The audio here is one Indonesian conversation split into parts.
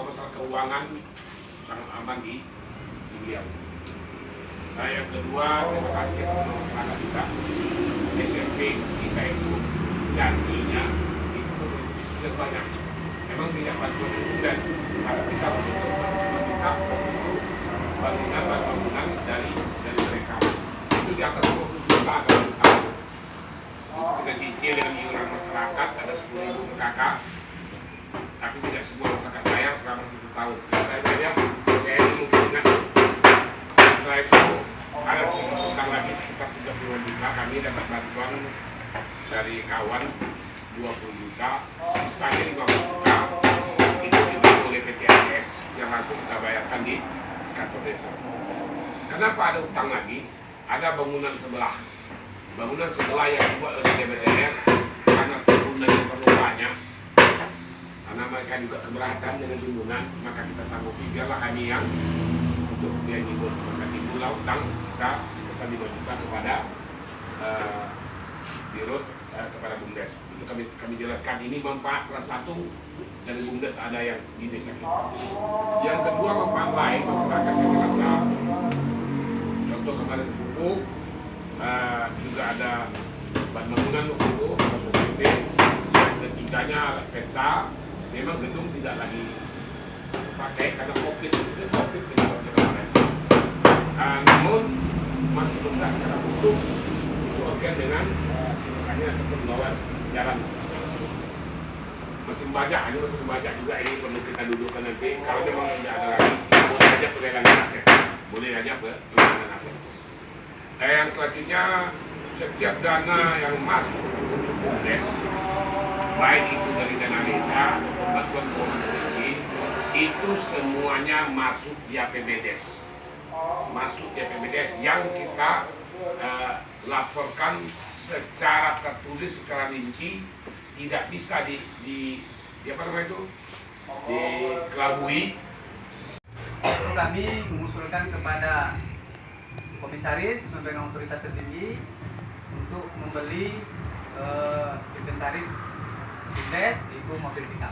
masalah keuangan sangat aman di beliau. Nah, yang kedua, terima kasih kepada masyarakat kita. SMP kita itu janjinya itu sebanyak. Memang tidak bantuan tugas, karena kita meminta bangunan dari mereka. Itu di atas 20 juta kalau kita. Kita cicil dengan iuran masyarakat ada 10.000 per kakak, tapi tidak semua masyarakat bayar selama 1 tahun. Saya bayar, saya ini mungkin ingat. Setelah itu ada utang lagi sekitar 30 juta. Kami dapat bantuan dari kawan 20 juta, sisanya 50 juta itu dibantu oleh PTAS yang langsung kita bayarkan di kantor desa. Kenapa ada utang lagi? Ada bangunan sebelah yang dibuat oleh DPR karena bangunan yang perlu banyak, karena mereka juga keberatan dengan bangunan, maka kita sanggupi biarlah kami yang untuk biaya hidup. Maka timbullah utang kita sebesar 5 juta kepada Dirut, kepada BUMDes. Itu kami jelaskan ini manfaat salah satu dari BUMDes ada yang di desa kita. Yang kedua, manfaat lain masyarakat yang merasa, contoh kemarin pupuk, juga ada bangunan untuk PPP. Yang ketiganya alat pesta. Memang gedung tidak lagi pakai karena COVID kemarin. Namun masih belum secara utuh itu organ dengan misalnya ataupun lawan jalan. Mesin bajak juga ini perlu kita dudukkan nanti. Kalau memang tidak ada lagi, boleh aja pelelangan aset. Yang selanjutnya, setiap dana yang masuk untuk BUMDes, baik itu dari dana desa atau bantuan keuangan provinsi, itu semuanya masuk di APBDes. Yang kita laporkan secara tertulis, secara rinci, tidak bisa dikelabui. Kami mengusulkan kepada komisaris memegang otoritas tertinggi untuk membeli inventaris BUMDes, itu mobil pickup.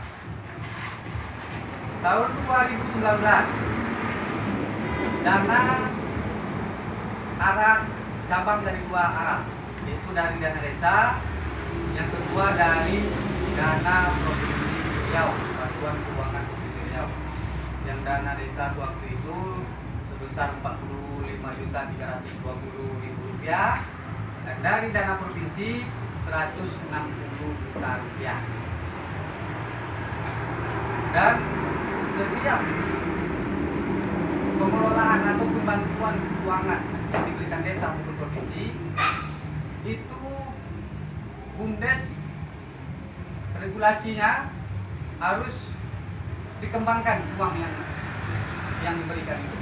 Tahun 2019 dana arah cabang dari 2 arah, yaitu dari dana desa, yang kedua dari dana provinsi Riau, bantuan keuangan provinsi Riau. Yang dana desa waktu itu sebesar 45.320.000 rupiah, dan dari dana provinsi 160 juta rupiah. Dan setiap pengelolaan atau bantuan keuangan yang diberikan desa maupun provinsi itu BUMDes regulasinya harus dikembangkan uang yang diberikan itu.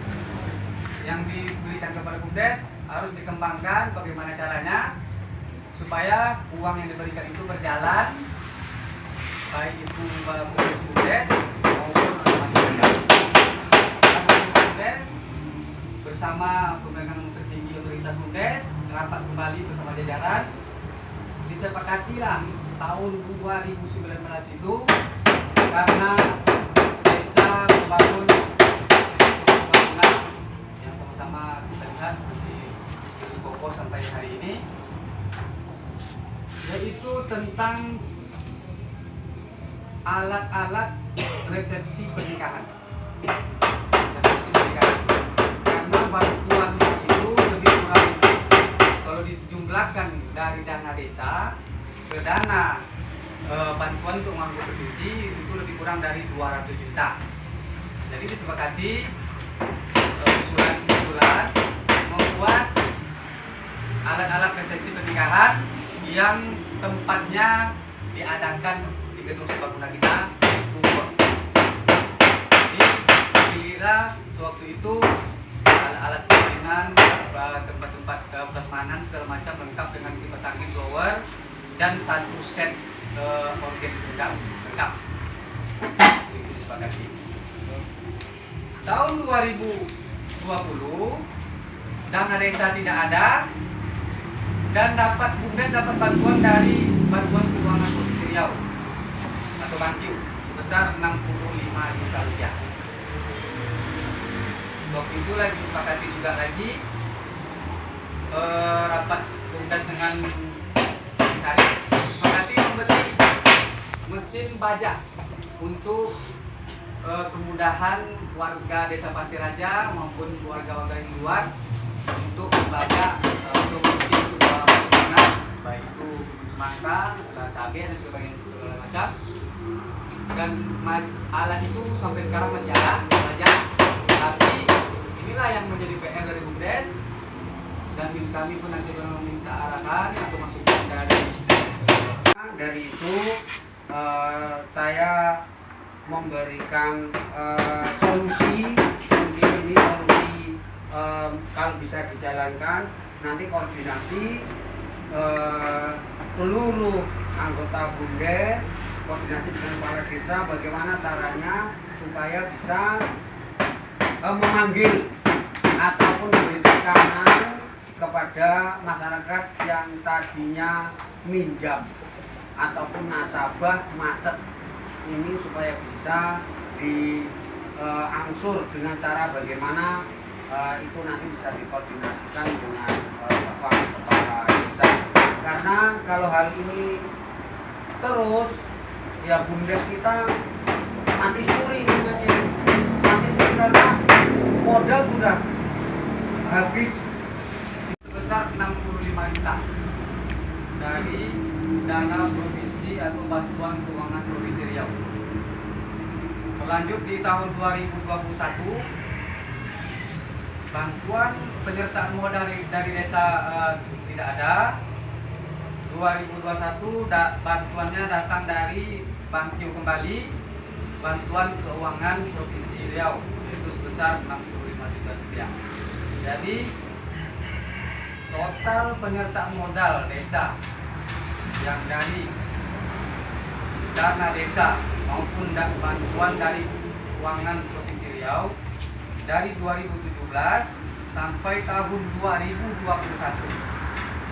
Yang diberikan kepada BUMDes harus dikembangkan bagaimana caranya supaya uang yang diberikan itu berjalan, baik itu BUMDes maupun masyarakat. BUMDes bersama pemegang tertinggi otoritas BUMDes rapat kembali bersama jajaran, disepakatilah tahun 2019 itu karena desa membangun bangunan yang sama-sama kita lihat masih kokoh sampai hari ini, yaitu tentang alat-alat resepsi pernikahan. Karena bantuannya itu lebih kurang, kalau dijumlahkan dari dana desa ke dana bantuan keuangan provinsi itu lebih kurang dari 200 juta. Jadi disepakati usulan membuat alat-alat resepsi pernikahan yang tempatnya diadakan di gedung serbaguna kita, itu dikira waktu itu alat-alat permainan, tempat-tempat prasmanan segala macam lengkap dengan kipas angin, blower, dan 1 set organ lengkap. Itu disepakati. Tahun 2020 dana desa tidak ada, dan BUMDes dapat bantuan dari Bantuan Keuangan Provinsi Riau atau BANKIU sebesar 65 juta rupiah. Waktu itu lagi disepakati juga lagi rapat BUMDes dengan komisaris, disepakati membeli mesin bajak untuk kemudahan warga Desa Pantai Raja maupun warga-warga di luar untuk membajak untuk memiliki sebuah bangunan, baik itu kebun semangka, cabai dan sebagainya segala macam. Dan alas itu sampai sekarang masih ada bajak, tapi inilah yang menjadi PR dari BUMDes, dan kami pun nanti meminta arahan atau masukan dari itu. Saya memberikan solusi, mungkin ini solusi kalau bisa dijalankan, nanti koordinasi seluruh anggota BUMDes, koordinasi dengan kepala desa bagaimana caranya supaya bisa memanggil ataupun memberi tekanan kepada masyarakat yang tadinya minjam ataupun nasabah macet ini supaya bisa diangsur dengan cara bagaimana itu nanti bisa dikoordinasikan dengan Bapak Kepala Desa. Karena kalau hal ini terus, ya BUMDes kita mati suri karena modal sudah habis sebesar 65 juta dari dana provinsi atau bantuan keuangan Provinsi Riau. Berlanjut di tahun 2021, bantuan penyertaan modal dari desa tidak ada. 2021 bantuannya datang dari Bangkio kembali, bantuan keuangan Provinsi Riau, yaitu sebesar 65 juta rupiah. Jadi total penyertaan modal desa yang dari dana desa maupun bantuan dari keuangan Provinsi Riau dari 2017 sampai tahun 2021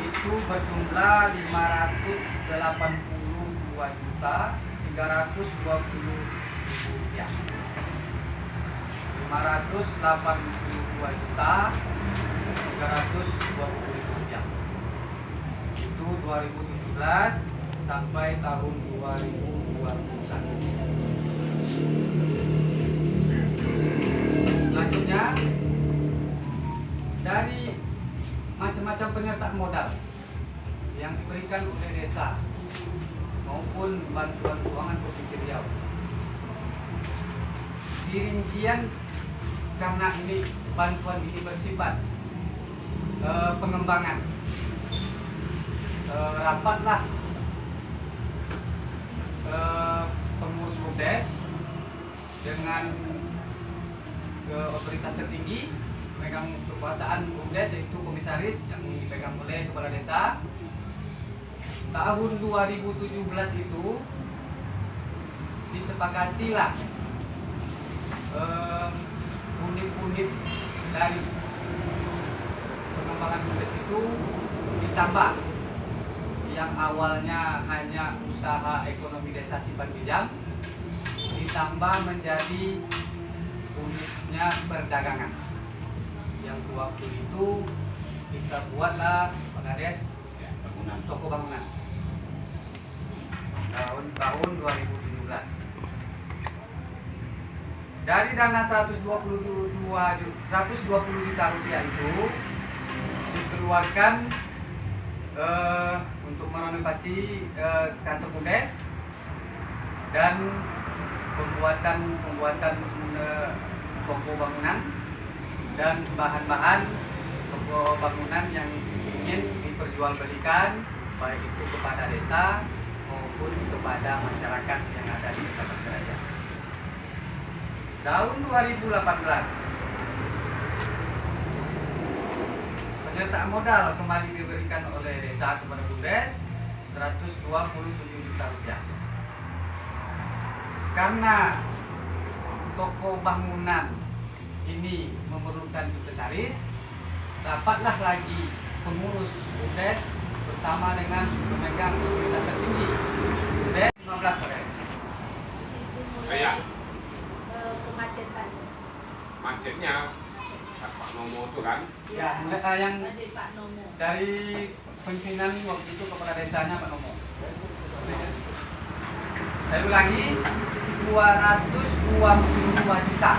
itu berjumlah 582.320.000 rupiah. 582.320.000 rupiah. Itu 2017 sampai tahun 2021. Selanjutnya dari macam-macam penyertaan modal yang diberikan oleh desa maupun bantuan keuangan Provinsi Riau. Di rincian, karena ini bantuan ini bersifat pengembangan, rapatlah pengurus BUMDes dengan otoritas tertinggi pemegang kekuasaan BUMDes, yaitu komisaris yang dipegang oleh kepala desa. Tahun 2017 itu disepakatilah unit-unit dari pengembangan BUMDes itu ditambah, yang awalnya hanya usaha ekonomi desa simpan pinjam ditambah menjadi unitnya perdagangan, yang sewaktu itu kita buatlah Bangades toko bangunan tahun 2017. Dari dana 120 juta rupiah itu dikeluarkan untuk merenovasi kantor BUMDes dan pembuatan toko bangunan dan bahan-bahan toko bangunan yang ingin diperjualbelikan baik itu kepada desa maupun kepada masyarakat yang ada di Desa Pantai Raja. Tahun 2018 penyertaan modal kembali diberikan oleh desa kepada BUMDes 127 juta rupiah. Karena toko bangunan ini memerlukan inventaris, dapatlah lagi pengurus BUMDes bersama dengan pemegang otoritas tertinggi BUMDes 15 sore. Kayak kemacetan. macetnya Pak Nomo itu kan. Ya, yang Adik Pak Nomo. dari pimpinan waktu itu kepala desanya Pak Nomo. Saya ulangi, 222 juta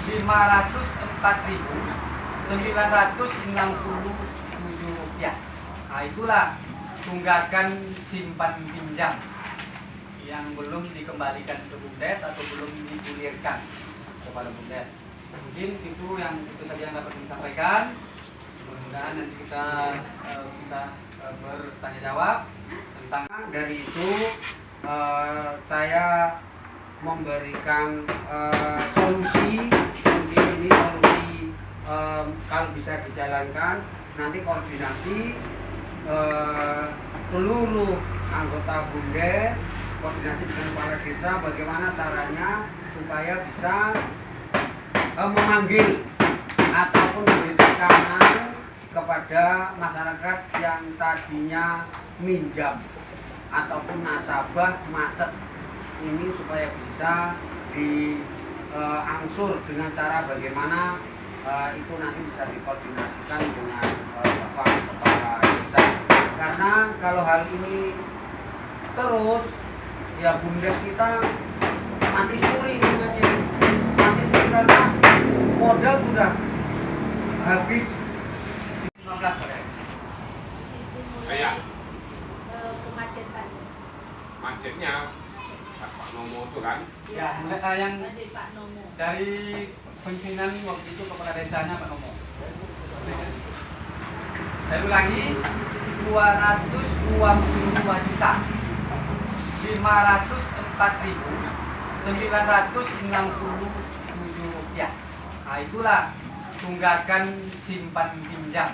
504.967 rupiah. Nah, itulah tunggakan simpan pinjam yang belum dikembalikan ke BUMDes atau belum digulirkan kepada BUMDes. Mungkin itu saja yang dapat kami sampaikan. Mudah-mudahan nanti kita bisa bertanya jawab tentang dari itu. Saya memberikan solusi, mungkin ini solusi kalau bisa dijalankan, nanti koordinasi seluruh anggota BUMDes, koordinasi dengan kepala desa bagaimana caranya supaya bisa memanggil ataupun memberi tekanan kepada masyarakat yang tadinya minjam ataupun nasabah macet ini supaya bisa diangsur dengan cara bagaimana itu nanti bisa dikoordinasikan dengan Bapak Kepala Desa. Karena kalau hal ini terus ya BUMDes kita mati suri namanya. Mati suri karena modal sudah habis 15 Pak. Kayak Kemacetan. macetnya Pak Nomo itu kan. Ya, yang Adik Pak Nomo. dari pimpinan waktu itu kepala desanya Pak Nomo. Saya ulangi, 222 juta 504.967 rupiah. Nah, itulah tunggakan simpan pinjam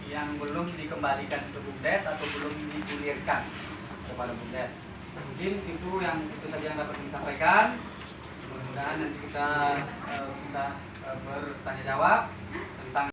yang belum dikembalikan ke BUMDes atau belum digulirkan kepada BUMDes. Mungkin itu saja yang dapat kami sampaikan. Mudah-mudahan nanti kita bisa bertanya jawab tentang